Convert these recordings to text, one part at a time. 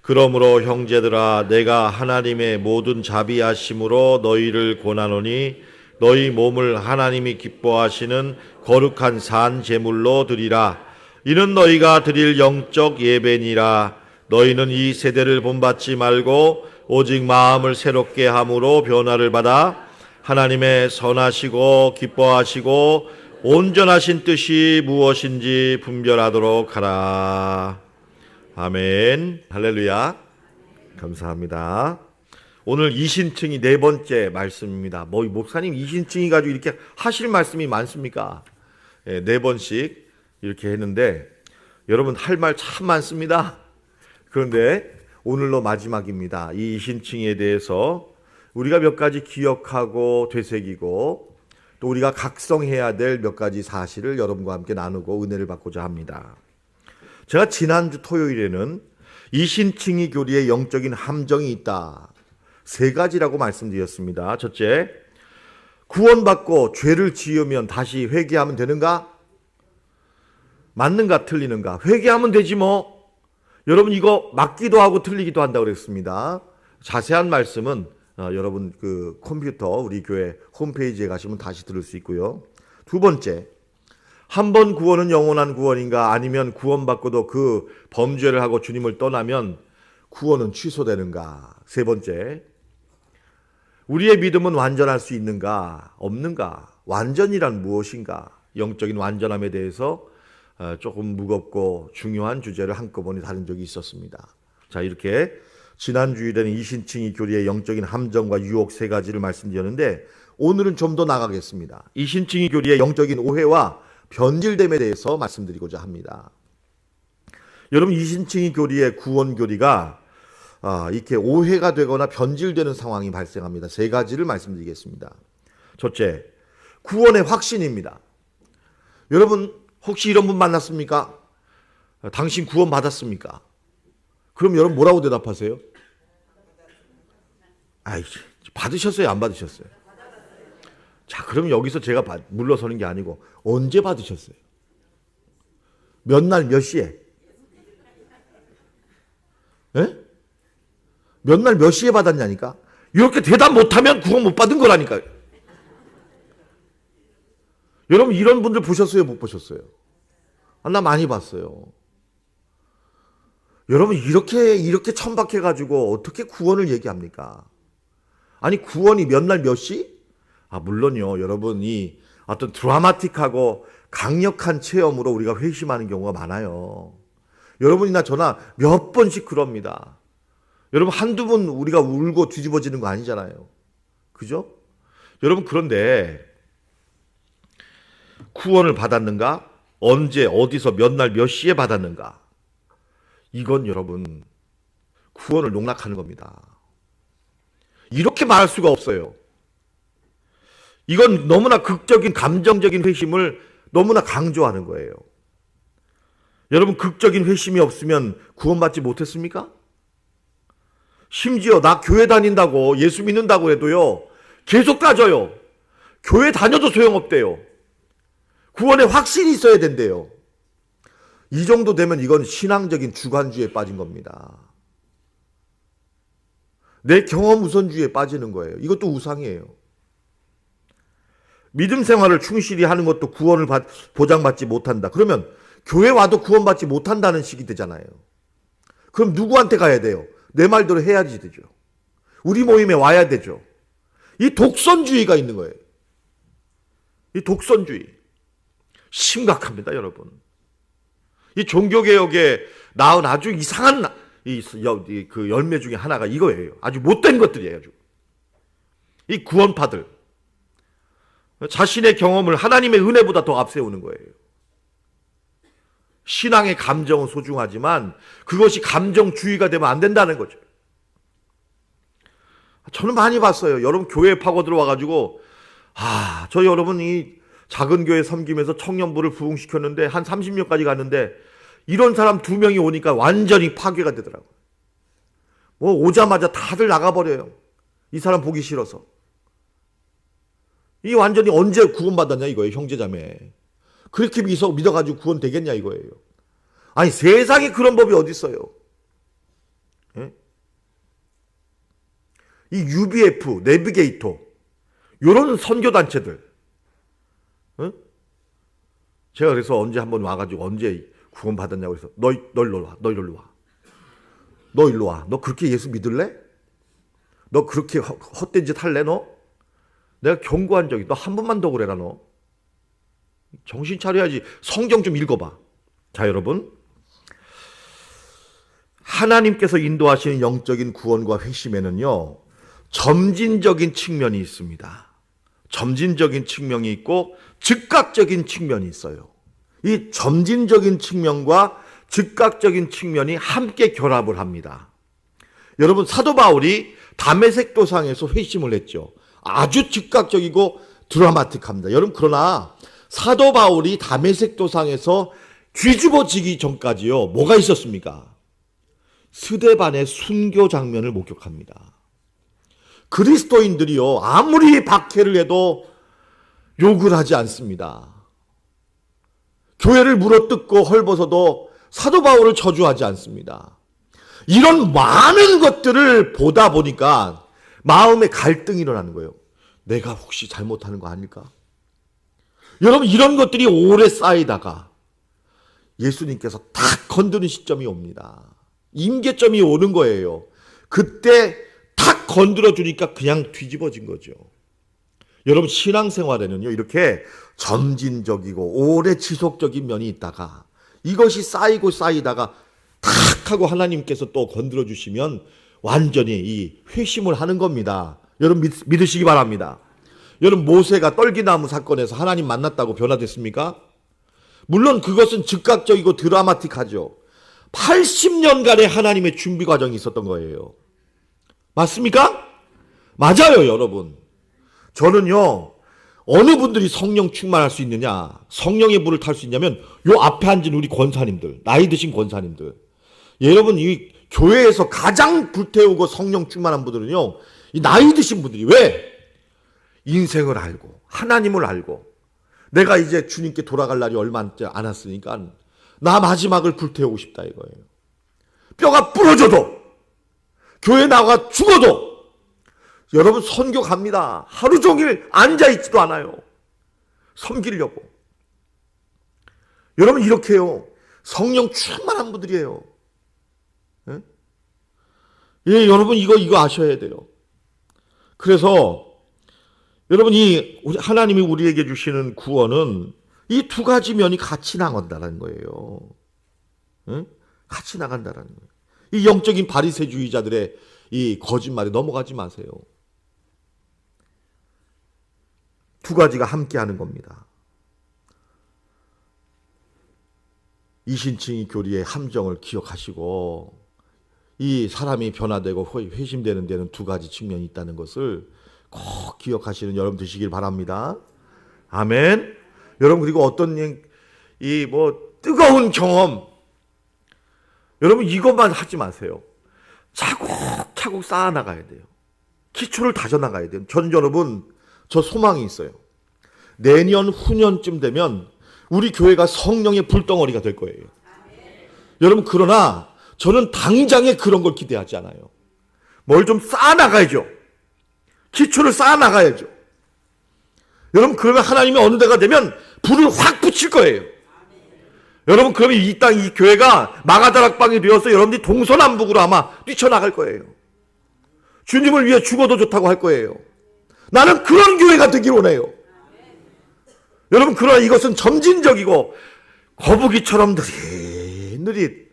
그러므로 형제들아, 내가 하나님의 모든 자비하심으로 너희를 권하노니 너희 몸을 하나님이 기뻐하시는 거룩한 산 제물로 드리라. 이는 너희가 드릴 영적 예배니라. 너희는 이 세대를 본받지 말고 오직 마음을 새롭게 함으로 변화를 받아 하나님의 선하시고 기뻐하시고 온전하신 뜻이 무엇인지 분별하도록 하라. 아멘. 할렐루야. 감사합니다. 오늘 이신층이 네 번째 말씀입니다. 목사님 이신층이 가지고 이렇게 하실 말씀이 많습니까? 네 번씩 이렇게 했는데 여러분 할 말 참 많습니다. 그런데 오늘로 마지막입니다. 이 이신층에 대해서 우리가 몇 가지 기억하고 되새기고 또 우리가 각성해야 될 몇 가지 사실을 여러분과 함께 나누고 은혜를 받고자 합니다. 제가 지난주 토요일에는 이신칭의 교리에 영적인 함정이 있다. 세 가지라고 말씀드렸습니다. 첫째, 구원받고 죄를 지으면 다시 회개하면 되는가? 맞는가 틀리는가? 회개하면 되지 뭐. 여러분 이거 맞기도 하고 틀리기도 한다고 그랬습니다. 자세한 말씀은 여러분 그 컴퓨터 우리 교회 홈페이지에 가시면 다시 들을 수 있고요. 두 번째, 한 번 구원은 영원한 구원인가? 아니면 구원받고도 그 범죄를 하고 주님을 떠나면 구원은 취소되는가? 세 번째, 우리의 믿음은 완전할 수 있는가? 없는가? 완전이란 무엇인가? 영적인 완전함에 대해서 조금 무겁고 중요한 주제를 한꺼번에 다룬 적이 있었습니다. 자, 이렇게 지난 주일에는 이신칭의 교리의 영적인 함정과 유혹 세 가지를 말씀드렸는데 오늘은 좀 더 나가겠습니다. 이신칭의 교리의 영적인 오해와 변질됨에 대해서 말씀드리고자 합니다. 여러분 이신칭의 교리의 구원 교리가 이렇게 오해가 되거나 변질되는 상황이 발생합니다. 세 가지를 말씀드리겠습니다. 첫째, 구원의 확신입니다. 여러분 혹시 이런 분 만났습니까? 당신 구원 받았습니까? 그럼 여러분 뭐라고 대답하세요? 받으셨어요? 안 받으셨어요? 자, 그럼 여기서 제가 물러서는 게 아니고 언제 받으셨어요? 몇 날 몇 시에? 몇 날 몇 시에 받았냐니까? 이렇게 대답 못하면 구원 못 받은 거라니까요. 여러분 이런 분들 보셨어요? 못 보셨어요? 나 많이 봤어요. 여러분 이렇게 천박해가지고 어떻게 구원을 얘기합니까? 아니 구원이 몇 날 몇 시? 물론요. 여러분 이 어떤 드라마틱하고 강력한 체험으로 우리가 회심하는 경우가 많아요. 여러분이나 저나 몇 번씩 그럽니다. 여러분 한두 번 우리가 울고 뒤집어지는 거 아니잖아요. 그죠? 여러분 그런데 구원을 받았는가? 언제 어디서 몇 날 몇 시에 받았는가? 이건 여러분 구원을 농락하는 겁니다. 이렇게 말할 수가 없어요. 이건 너무나 극적인 감정적인 회심을 너무나 강조하는 거예요. 여러분 극적인 회심이 없으면 구원받지 못했습니까? 심지어 나 교회 다닌다고 예수 믿는다고 해도요 계속 따져요. 교회 다녀도 소용없대요. 구원의 확신이 있어야 된대요. 이 정도 되면 이건 신앙적인 주관주의에 빠진 겁니다. 내 경험 우선주의에 빠지는 거예요. 이것도 우상이에요. 믿음 생활을 충실히 하는 것도 구원을 보장받지 못한다. 그러면 교회 와도 구원받지 못한다는 식이 되잖아요. 그럼 누구한테 가야 돼요? 내 말대로 해야지 되죠. 우리 모임에 와야 되죠. 이 독선주의가 있는 거예요. 이 독선주의. 심각합니다, 여러분. 이 종교개혁에 낳은 아주 이상한 그 열매 중에 하나가 이거예요. 아주 못된 것들이에요. 아주. 이 구원파들. 자신의 경험을 하나님의 은혜보다 더 앞세우는 거예요. 신앙의 감정은 소중하지만 그것이 감정주의가 되면 안 된다는 거죠. 저는 많이 봤어요. 여러분 교회에 파고 들어와가지고 저 여러분 이 작은 교회 섬기면서 청년부를 부흥시켰는데 한 30명까지 갔는데 이런 사람 2명이 오니까 완전히 파괴가 되더라고요. 오자마자 다들 나가버려요. 이 사람 보기 싫어서. 이 완전히 언제 구원받았냐 이거예요. 형제자매. 그렇게 믿어가지고 구원 되겠냐 이거예요. 아니 세상에 그런 법이 어디 있어요. 이 UBF, 내비게이터, 요런 선교단체들. 어? 제가 그래서 언제 한번 와가지고 언제 구원 받았냐고 해서 너 일로 와. 너 일로 와. 너 그렇게 예수 믿을래? 너 그렇게 헛된 짓 할래 너? 내가 경고한 적이 너 한 번만 더 그래라 너. 정신 차려야지. 성경 좀 읽어봐. 자 여러분, 하나님께서 인도하시는 영적인 구원과 회심에는요 점진적인 측면이 있습니다. 점진적인 측면이 있고 즉각적인 측면이 있어요. 이 점진적인 측면과 즉각적인 측면이 함께 결합을 합니다. 여러분, 사도 바울이 다메섹 도상에서 회심을 했죠. 아주 즉각적이고 드라마틱합니다. 여러분, 그러나 사도 바울이 다메섹 도상에서 뒤집어지기 전까지요 뭐가 있었습니까? 스데반의 순교 장면을 목격합니다. 그리스도인들이요 아무리 박해를 해도 욕을 하지 않습니다. 교회를 물어뜯고 헐벗어도 사도 바울을 저주하지 않습니다. 이런 많은 것들을 보다 보니까 마음에 갈등이 일어나는 거예요. 내가 혹시 잘못하는 거 아닐까? 여러분, 이런 것들이 오래 쌓이다가 예수님께서 탁 건드는 시점이 옵니다. 임계점이 오는 거예요. 그때 탁 건드려 주니까 그냥 뒤집어진 거죠. 여러분, 신앙생활에는요 이렇게 점진적이고 오래 지속적인 면이 있다가 이것이 쌓이고 쌓이다가 탁 하고 하나님께서 또 건드려 주시면 완전히 이 회심을 하는 겁니다. 여러분, 믿으시기 바랍니다. 여러분, 모세가 떨기나무 사건에서 하나님 만났다고 변화됐습니까? 물론 그것은 즉각적이고 드라마틱하죠. 80년간의 하나님의 준비 과정이 있었던 거예요. 맞습니까? 맞아요, 여러분. 저는요, 어느 분들이 성령 충만할 수 있느냐, 성령의 불을 탈 수 있냐면 요 앞에 앉은 우리 권사님들, 나이 드신 권사님들. 여러분, 이 교회에서 가장 불태우고 성령 충만한 분들은요, 이 나이 드신 분들이. 왜? 인생을 알고 하나님을 알고 내가 이제 주님께 돌아갈 날이 얼마 안 남았으니까 나 마지막을 불태우고 싶다 이거예요. 뼈가 부러져도 교회 나가 죽어도 여러분 선교 갑니다. 하루 종일 앉아있지도 않아요. 섬기려고. 여러분, 이렇게요 성령 충만한 분들이에요. 예? 예, 여러분 이거 아셔야 돼요. 그래서 여러분, 이 하나님이 우리에게 주시는 구원은 이 두 가지 면이 같이 나간다는 거예요. 응? 같이 나간다는 거예요. 이 영적인 바리새주의자들의 이 거짓말에 넘어가지 마세요. 두 가지가 함께 하는 겁니다. 이신칭의 교리의 함정을 기억하시고 이 사람이 변화되고 회심되는 데는 두 가지 측면이 있다는 것을 꼭 기억하시는 여러분 되시길 바랍니다. 아멘. 여러분, 그리고 어떤 뜨거운 경험, 여러분 이것만 하지 마세요. 차곡차곡 쌓아나가야 돼요. 기초를 다져나가야 돼요. 저는 여러분, 저 소망이 있어요. 내년 후년쯤 되면 우리 교회가 성령의 불덩어리가 될 거예요. 여러분, 그러나 저는 당장에 그런 걸 기대하지 않아요. 뭘 좀 쌓아나가야죠. 기초를 쌓아나가야죠. 여러분, 그러면 하나님이 어느 때가 되면 불을 확 붙일 거예요. 여러분, 그러면 이 땅, 이 교회가 마가다락방이 되어서 여러분들이 동서남북으로 아마 뛰쳐나갈 거예요. 주님을 위해 죽어도 좋다고 할 거예요. 나는 그런 교회가 되길 원해요. 여러분, 그러나 이것은 점진적이고 거북이처럼 느릿느릿.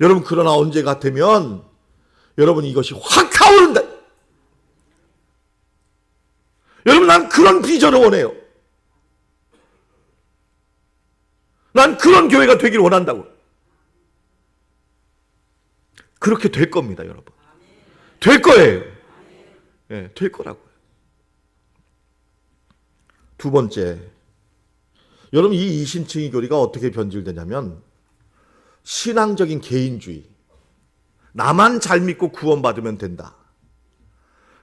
여러분, 그러나 언제가 되면 여러분 이것이 확 타오른다. 여러분, 난 그런 비전을 원해요. 난 그런 교회가 되길 원한다고. 그렇게 될 겁니다, 여러분. 될 거예요. 예, 될 거라고요. 두 번째, 여러분, 이 이신칭의 교리가 어떻게 변질되냐면 신앙적인 개인주의. 나만 잘 믿고 구원받으면 된다.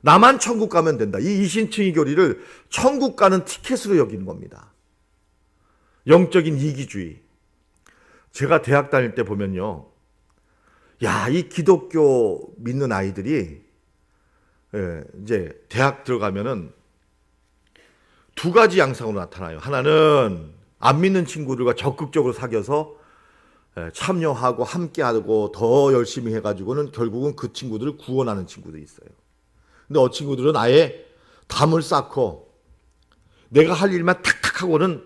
나만 천국 가면 된다. 이 이신칭의 교리를 천국 가는 티켓으로 여기는 겁니다. 영적인 이기주의. 제가 대학 다닐 때 보면요, 야, 이 기독교 믿는 아이들이 이제 대학 들어가면은 두 가지 양상으로 나타나요. 하나는 안 믿는 친구들과 적극적으로 사귀어서 참여하고 함께하고 더 열심히 해가지고는 결국은 그 친구들을 구원하는 친구들이 있어요. 근데 친구들은 아예 담을 쌓고 내가 할 일만 탁탁 하고는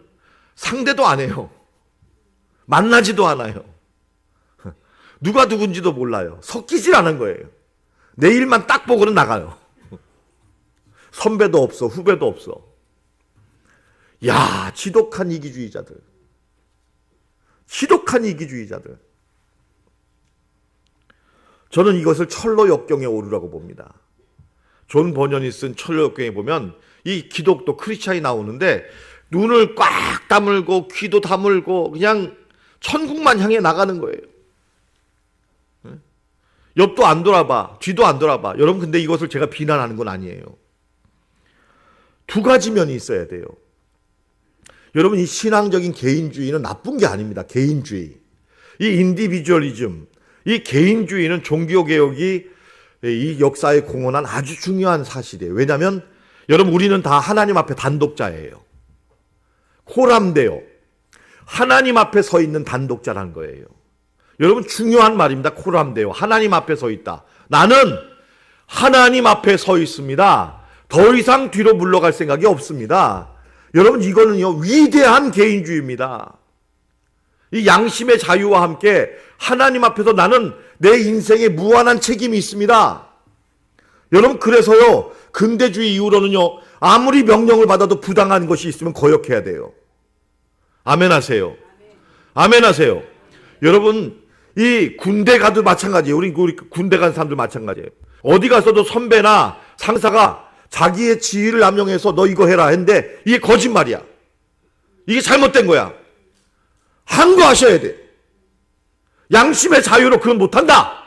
상대도 안 해요. 만나지도 않아요. 누가 누군지도 몰라요. 섞이질 않은 거예요. 내 일만 딱 보고는 나가요. 선배도 없어, 후배도 없어. 야, 지독한 이기주의자들. 지독한 이기주의자들. 저는 이것을 철로 역경에 오르라고 봅니다. 존 버년이 쓴 철로 역경에 보면 이 기독교 크리스찬이 나오는데 눈을 꽉 다물고 귀도 다물고 그냥 천국만 향해 나가는 거예요. 옆도 안 돌아봐, 뒤도 안 돌아봐. 여러분, 근데 이것을 제가 비난하는 건 아니에요. 두 가지 면이 있어야 돼요. 여러분, 이 신앙적인 개인주의는 나쁜 게 아닙니다. 개인주의. 이 인디비주얼리즘, 이 개인주의는 종교개혁이 이 역사에 공헌한 아주 중요한 사실이에요. 왜냐하면 여러분, 우리는 다 하나님 앞에 단독자예요. 코람데오. 하나님 앞에 서 있는 단독자라는 거예요. 여러분, 중요한 말입니다. 코람데오. 하나님 앞에 서 있다. 나는 하나님 앞에 서 있습니다. 더 이상 뒤로 물러갈 생각이 없습니다. 여러분, 이거는요, 위대한 개인주의입니다. 이 양심의 자유와 함께 하나님 앞에서 나는 내 인생에 무한한 책임이 있습니다. 여러분, 그래서요, 근대주의 이후로는요, 아무리 명령을 받아도 부당한 것이 있으면 거역해야 돼요. 아멘 하세요. 아멘 하세요. 여러분, 이 군대 가도 마찬가지예요. 우리 군대 간 사람들 마찬가지예요. 어디 가서도 선배나 상사가 자기의 지위를 남용해서 너 이거 해라 했는데 이게 거짓말이야. 이게 잘못된 거야. 항거하셔야 돼. 양심의 자유로 그건 못한다.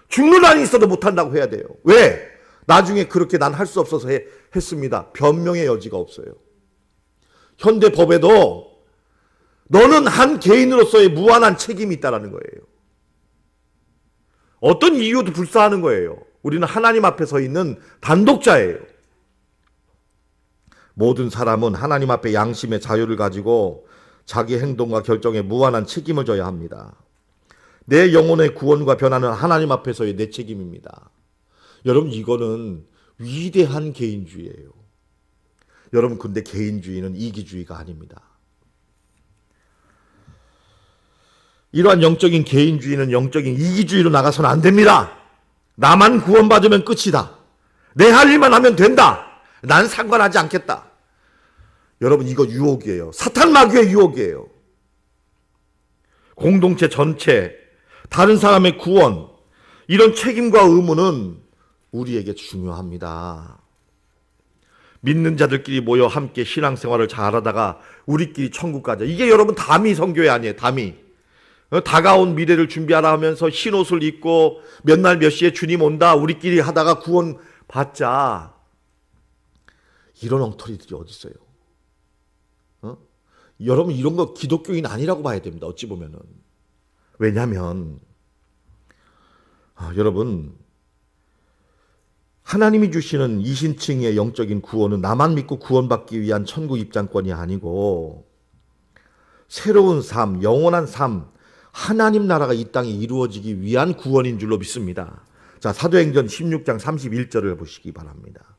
죽는 한이 있어도 못한다고 해야 돼요. 왜? 나중에 그렇게 난 할 수 없어서 했습니다. 변명의 여지가 없어요. 현대 법에도 너는 한 개인으로서의 무한한 책임이 있다는 거예요. 어떤 이유도 불사하는 거예요. 우리는 하나님 앞에 서 있는 단독자예요. 모든 사람은 하나님 앞에 양심의 자유를 가지고 자기 행동과 결정에 무한한 책임을 져야 합니다. 내 영혼의 구원과 변화는 하나님 앞에서의 내 책임입니다. 여러분, 이거는 위대한 개인주의예요. 여러분, 근데 개인주의는 이기주의가 아닙니다. 이러한 영적인 개인주의는 영적인 이기주의로 나가서는 안 됩니다. 나만 구원받으면 끝이다. 내 할 일만 하면 된다. 난 상관하지 않겠다. 여러분, 이거 유혹이에요. 사탄 마귀의 유혹이에요. 공동체 전체, 다른 사람의 구원, 이런 책임과 의무는 우리에게 중요합니다. 믿는 자들끼리 모여 함께 신앙생활을 잘하다가 우리끼리 천국 가자. 이게 여러분 다미 선교회 아니에요. 다미. 다가온 미래를 준비하라 하면서 흰옷을 입고 몇 날 몇 시에 주님 온다. 우리끼리 하다가 구원 받자. 이런 엉터리들이 어디 있어요? 여러분, 이런 거 기독교인 아니라고 봐야 됩니다. 어찌 보면은. 왜냐하면 여러분, 하나님이 주시는 이신층의 영적인 구원은 나만 믿고 구원받기 위한 천국 입장권이 아니고 새로운 삶, 영원한 삶, 하나님 나라가 이 땅에 이루어지기 위한 구원인 줄로 믿습니다. 자, 사도행전 16장 31절을 보시기 바랍니다.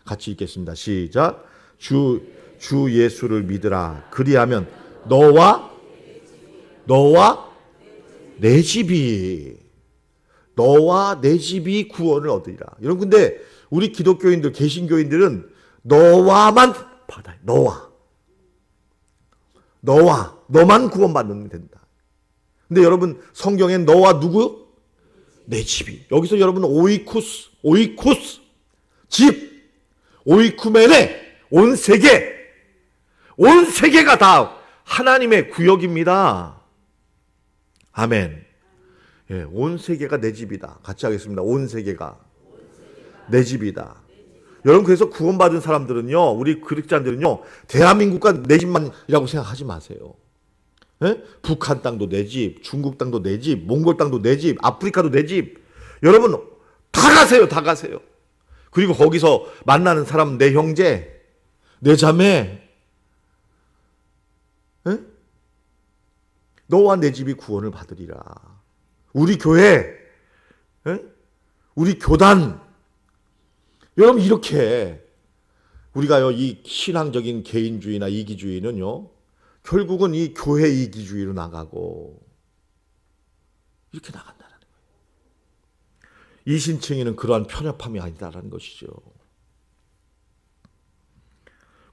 같이 읽겠습니다. 시작. 주 예수를 믿으라. 그리하면 너와 내 집이 구원을 얻으리라. 여러분, 근데 우리 기독교인들, 개신교인들은 너와만 받아요. 너만 구원받으면 된다. 근데 여러분, 성경엔 너와 누구? 내 집이. 여기서 여러분 오이쿠스, 집, 오이쿠메네, 온 세계가 다 하나님의 구역입니다. 아멘. 예, 온 세계가 내 집이다. 같이 하겠습니다. 온 세계가 내 집이다. 여러분, 그래서 구원받은 사람들은요, 우리 그리스도인들은요, 대한민국과 내 집만이라고 생각하지 마세요. 예? 북한 땅도 내 집, 중국 땅도 내 집, 몽골 땅도 내 집, 아프리카도 내 집. 여러분, 다 가세요. 그리고 거기서 만나는 사람은 내 형제, 내 자매, 에? 너와 내 집이 구원을 받으리라. 우리 교회, 에? 우리 교단. 여러분, 이렇게 우리가요, 이 신앙적인 개인주의나 이기주의는요, 결국은 이 교회 이기주의로 나가고 이렇게 나간다는 거예요. 이신층이는 그러한 편협함이 아니다라는 것이죠.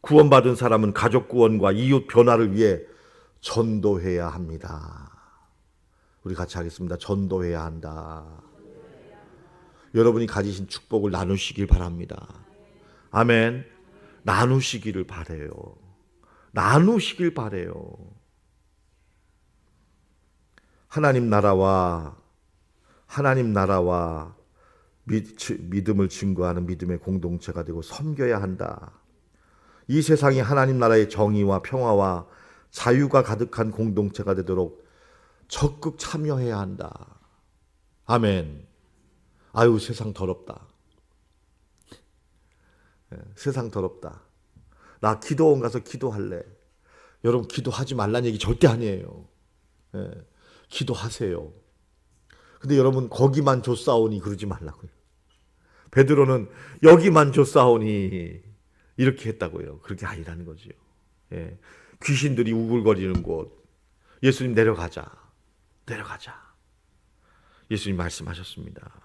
구원받은 사람은 가족 구원과 이웃 변화를 위해 전도해야 합니다. 우리 같이 하겠습니다. 전도해야 한다. 여러분이 가지신 축복을 나누시길 바랍니다. 아멘. 나누시기를 바래요. 나누시길 바래요. 하나님 나라와 믿음을 증거하는 믿음의 공동체가 되고 섬겨야 한다. 이 세상이 하나님 나라의 정의와 평화와 자유가 가득한 공동체가 되도록 적극 참여해야 한다. 아멘. 아유, 세상 더럽다. 세상 더럽다. 나 기도원 가서 기도할래. 여러분, 기도하지 말라는 얘기 절대 아니에요. 기도하세요. 근데 여러분, 거기만 줬사오니 그러지 말라고요. 베드로는 여기만 줬사오니 이렇게 했다고요. 그렇게 아니라는 거지요. 귀신들이 우글거리는 곳, 예수님 내려가자. 예수님 말씀하셨습니다.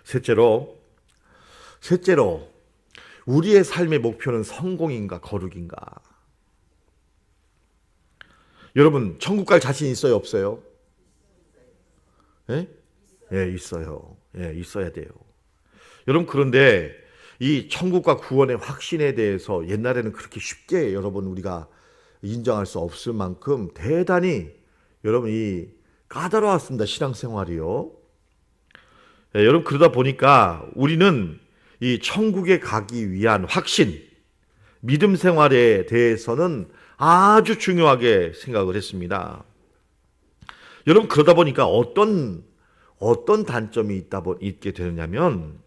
셋째로 우리의 삶의 목표는 성공인가 거룩인가? 여러분, 천국 갈 자신 있어요, 없어요? 있어요. 있어야 돼요. 여러분, 그런데 이 천국과 구원의 확신에 대해서 옛날에는 그렇게 쉽게 여러분 우리가 인정할 수 없을 만큼 대단히 여러분이 까다로웠습니다. 신앙생활이요. 여러분, 그러다 보니까 우리는 이 천국에 가기 위한 확신, 믿음 생활에 대해서는 아주 중요하게 생각을 했습니다. 여러분, 그러다 보니까 어떤 단점이 있게 되느냐면,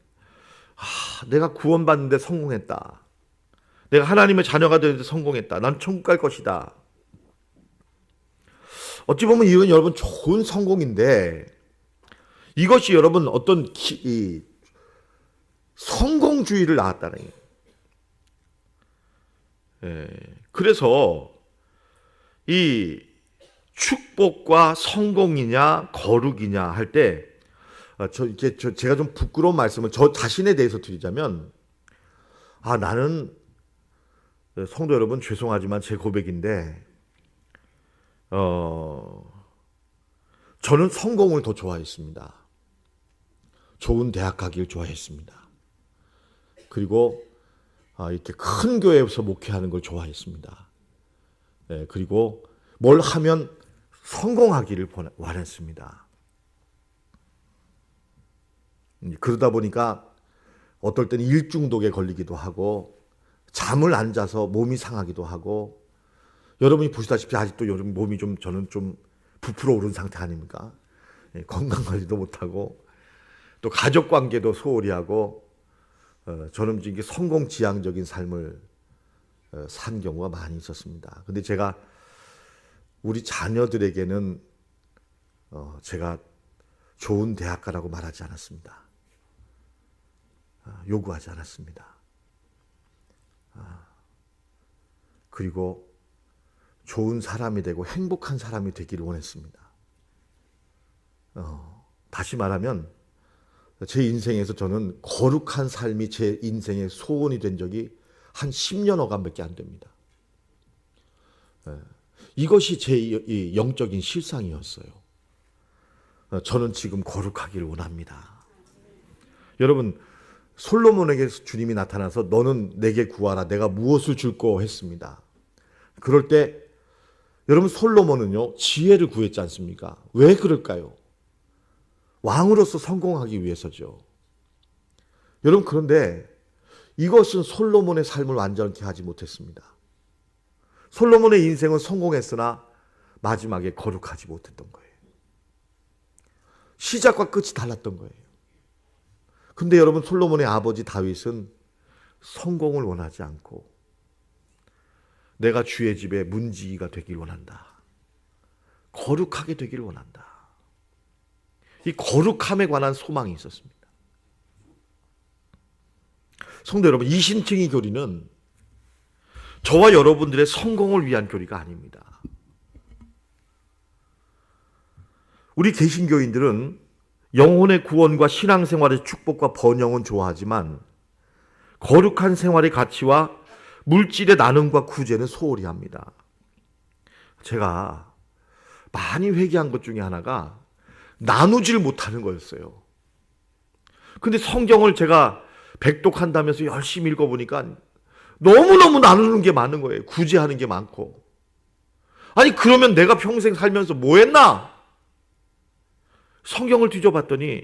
내가 구원받는데 성공했다. 내가 하나님의 자녀가 되는데 성공했다. 난 천국 갈 것이다. 어찌 보면 이건 여러분 좋은 성공인데, 이것이 여러분 어떤 성공주의를 낳았다는 거예요. 그래서 이 축복과 성공이냐 거룩이냐 할 때 제가 좀 부끄러운 말씀을 저 자신에 대해서 드리자면, 나는 성도 여러분 죄송하지만 제 고백인데 저는 성공을 더 좋아했습니다. 좋은 대학 가기를 좋아했습니다. 그리고 이렇게 큰 교회에서 목회하는 걸 좋아했습니다. 그리고 뭘 하면 성공하기를 원했습니다. 그러다 보니까 어떨 때는 일중독에 걸리기도 하고 잠을 안 자서 몸이 상하기도 하고, 여러분이 보시다시피 아직도 요즘 몸이 저는 좀 부풀어 오른 상태 아닙니까? 건강관리도 못하고 또 가족관계도 소홀히 하고 저는 이게 성공지향적인 삶을 산 경우가 많이 있었습니다. 근데 제가 우리 자녀들에게는 제가 좋은 대학 가라고 말하지 않았습니다. 요구하지 않았습니다. 그리고 좋은 사람이 되고 행복한 사람이 되기를 원했습니다. 다시 말하면 제 인생에서 저는 거룩한 삶이 제 인생의 소원이 된 적이 한 10년여간밖에 안 됩니다. 이것이 제 영적인 실상이었어요. 저는 지금 거룩하기를 원합니다. 여러분, 솔로몬에게 주님이 나타나서 너는 내게 구하라, 내가 무엇을 줄꼬 했습니다. 그럴 때 여러분, 솔로몬은요 지혜를 구했지 않습니까? 왜 그럴까요? 왕으로서 성공하기 위해서죠. 여러분, 그런데 이것은 솔로몬의 삶을 완전히 하지 못했습니다. 솔로몬의 인생은 성공했으나 마지막에 거룩하지 못했던 거예요. 시작과 끝이 달랐던 거예요. 근데 여러분, 솔로몬의 아버지 다윗은 성공을 원하지 않고 내가 주의 집에 문지기가 되길 원한다. 거룩하게 되길 원한다. 이 거룩함에 관한 소망이 있었습니다. 성도 여러분, 이신칭의 교리는 저와 여러분들의 성공을 위한 교리가 아닙니다. 우리 개신교인들은 영혼의 구원과 신앙생활의 축복과 번영은 좋아하지만 거룩한 생활의 가치와 물질의 나눔과 구제는 소홀히 합니다. 제가 많이 회개한 것 중에 하나가 나누질 못하는 거였어요. 근데 성경을 제가 백독한다면서 열심히 읽어보니까 너무너무 나누는 게 많은 거예요. 구제하는 게 많고. 아니, 그러면 내가 평생 살면서 뭐 했나? 성경을 뒤져봤더니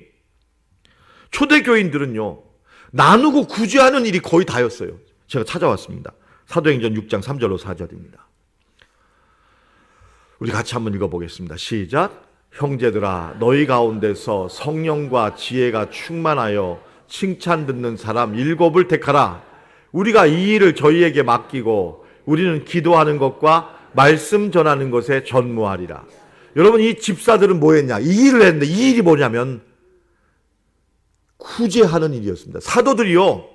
초대교인들은요, 나누고 구제하는 일이 거의 다였어요. 제가 찾아왔습니다. 사도행전 6장 3절로 4절입니다. 우리 같이 한번 읽어보겠습니다. 시작. 형제들아, 너희 가운데서 성령과 지혜가 충만하여 칭찬 듣는 사람 7을 택하라. 우리가 이 일을 저희에게 맡기고 우리는 기도하는 것과 말씀 전하는 것에 전무하리라. 여러분, 이 집사들은 뭐 했냐? 이 일을 했는데 이 일이 뭐냐면 구제하는 일이었습니다. 사도들이요,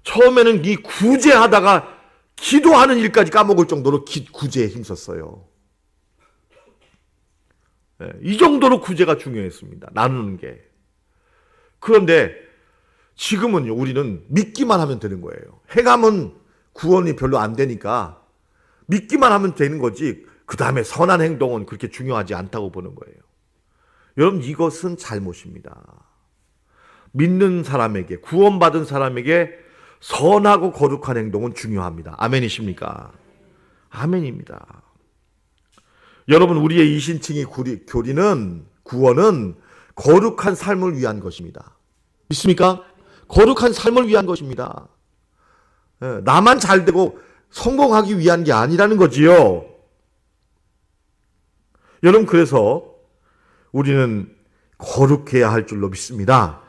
처음에는 이 구제하다가 기도하는 일까지 까먹을 정도로 구제에 힘썼어요. 이 정도로 구제가 중요했습니다. 나누는 게. 그런데 지금은요, 우리는 믿기만 하면 되는 거예요. 행함은 구원이 별로 안 되니까 믿기만 하면 되는 거지, 그 다음에 선한 행동은 그렇게 중요하지 않다고 보는 거예요. 여러분, 이것은 잘못입니다. 믿는 사람에게, 구원받은 사람에게 선하고 거룩한 행동은 중요합니다. 아멘이십니까? 아멘입니다. 여러분, 우리의 이신칭의 교리는, 구원은 거룩한 삶을 위한 것입니다. 믿습니까? 거룩한 삶을 위한 것입니다. 나만 잘 되고 성공하기 위한 게 아니라는 거지요. 여러분, 그래서 우리는 거룩해야 할 줄로 믿습니다.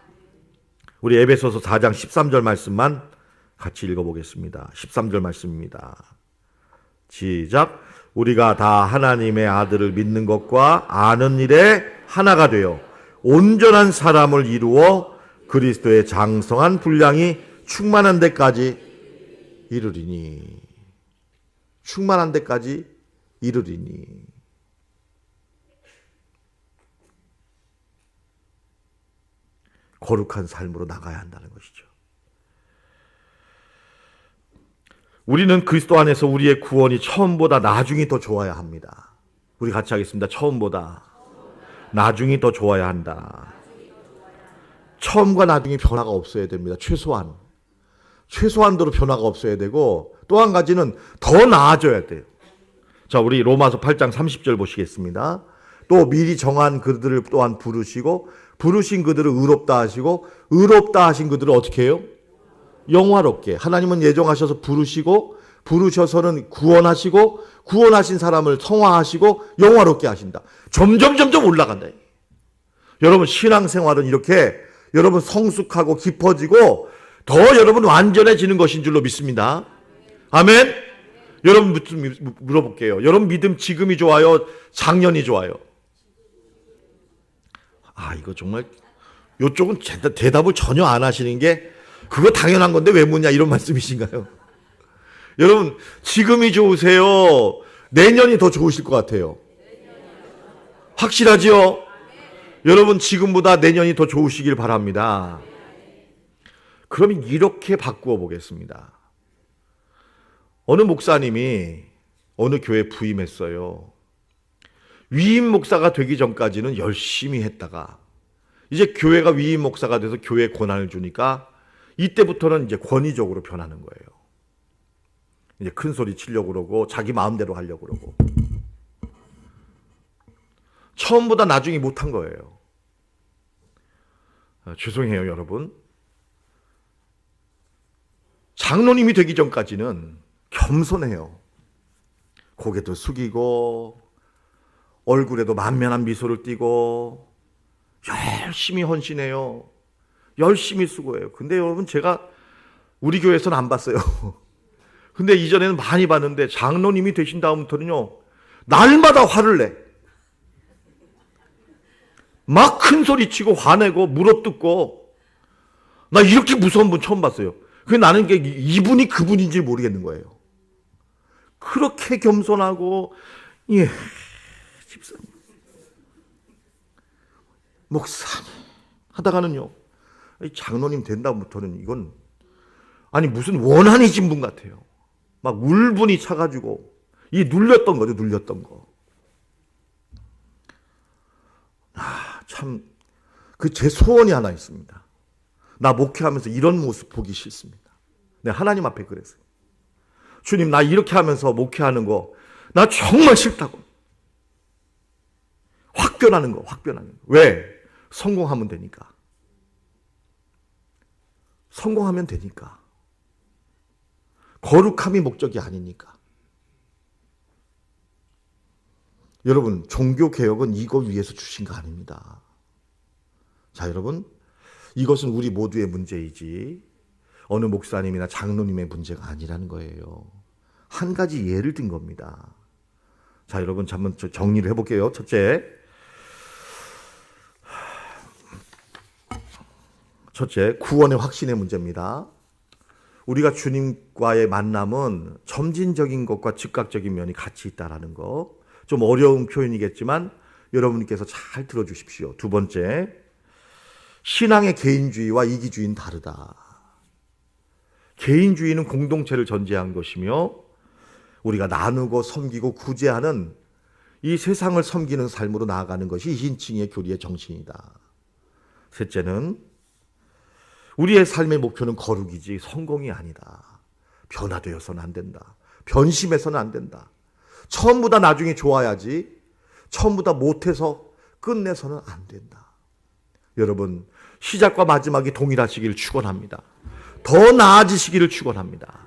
우리 에베소서 4장 13절 말씀만 같이 읽어보겠습니다. 13절 말씀입니다. 시작. 우리가 다 하나님의 아들을 믿는 것과 아는 일에 하나가 되어 온전한 사람을 이루어 그리스도의 장성한 분량이 충만한 데까지 이르리니. 충만한 데까지 이르리니. 거룩한 삶으로 나가야 한다는 것이죠. 우리는 그리스도 안에서 우리의 구원이 처음보다 나중이 더 좋아야 합니다. 우리 같이 하겠습니다. 처음보다 나중이 더 좋아야 한다. 처음과 나중이 변화가 없어야 됩니다. 최소한도로 변화가 없어야 되고, 또 한 가지는 더 나아져야 돼요. 자, 우리 로마서 8장 30절 보시겠습니다. 또 미리 정한 그들을 또한 부르시고, 부르신 그들을 의롭다 하시고, 의롭다 하신 그들을 어떻게 해요? 영화롭게. 하나님은 예정하셔서 부르시고, 부르셔서는 구원하시고, 구원하신 사람을 성화하시고 영화롭게 하신다. 점점 올라간다. 여러분, 신앙생활은 이렇게 여러분 성숙하고 깊어지고 더 여러분 완전해지는 것인 줄로 믿습니다. 아멘. 여러분, 물어볼게요. 여러분 믿음 지금이 좋아요? 작년이 좋아요? 이거 정말 이쪽은 대답을 전혀 안 하시는 게 그거 당연한 건데 왜 묻냐, 이런 말씀이신가요? 여러분, 지금이 좋으세요? 내년이 더 좋으실 것 같아요? 확실하지요? 여러분, 지금보다 내년이 더 좋으시길 바랍니다. 그러면 이렇게 바꾸어 보겠습니다. 어느 목사님이 어느 교회에 부임했어요. 위임 목사가 되기 전까지는 열심히 했다가 이제 교회가 위임 목사가 돼서 교회에 권한을 주니까 이때부터는 이제 권위적으로 변하는 거예요. 이제 큰 소리 치려고 그러고 자기 마음대로 하려고 그러고. 처음보다 나중에 못한 거예요. 죄송해요, 여러분. 장로님이 되기 전까지는 겸손해요. 고개도 숙이고 얼굴에도 만면한 미소를 띠고 열심히 헌신해요. 열심히 수고해요. 근데 여러분, 제가 우리 교회에서는 안 봤어요. 근데 이전에는 많이 봤는데 장로님이 되신 다음부터는요, 날마다 화를 내. 막 큰 소리 치고 화내고 물어뜯고. 나 이렇게 무서운 분 처음 봤어요. 그게 나는 이분이 그분인지 모르겠는 거예요. 그렇게 겸손하고, 예, 집사님, 목사님 하다가는요, 장로님 된 다음부터는 이건 아니 무슨 원한이 진 분 같아요. 막 울분이 차가지고 이 눌렸던 거죠, 눌렸던 거. 참, 그 제 소원이 하나 있습니다. 나 목회하면서 이런 모습 보기 싫습니다. 내가 하나님 앞에 그랬어요. 주님, 나 이렇게 하면서 목회하는 거 나 정말 싫다고. 확 변하는 거. 왜? 성공하면 되니까. 성공하면 되니까. 거룩함이 목적이 아니니까. 여러분, 종교개혁은 이걸 위해서 주신 거 아닙니다. 자, 여러분, 이것은 우리 모두의 문제이지 어느 목사님이나 장로님의 문제가 아니라는 거예요. 한 가지 예를 든 겁니다. 자, 여러분, 한번 정리를 해볼게요. 첫째, 구원의 확신의 문제입니다. 우리가 주님과의 만남은 점진적인 것과 즉각적인 면이 같이 있다는 거. 좀 어려운 표현이겠지만 여러분께서 잘 들어주십시오. 두 번째, 신앙의 개인주의와 이기주의는 다르다. 개인주의는 공동체를 전제한 것이며 우리가 나누고 섬기고 구제하는 이 세상을 섬기는 삶으로 나아가는 것이 인칭의 교리의 정신이다. 셋째는 우리의 삶의 목표는 거룩이지 성공이 아니다. 변화되어서는 안 된다. 변심해서는 안 된다. 처음보다 나중에 좋아야지 처음보다 못해서 끝내서는 안 된다. 여러분, 시작과 마지막이 동일하시기를 축원합니다. 더 나아지시기를 축원합니다.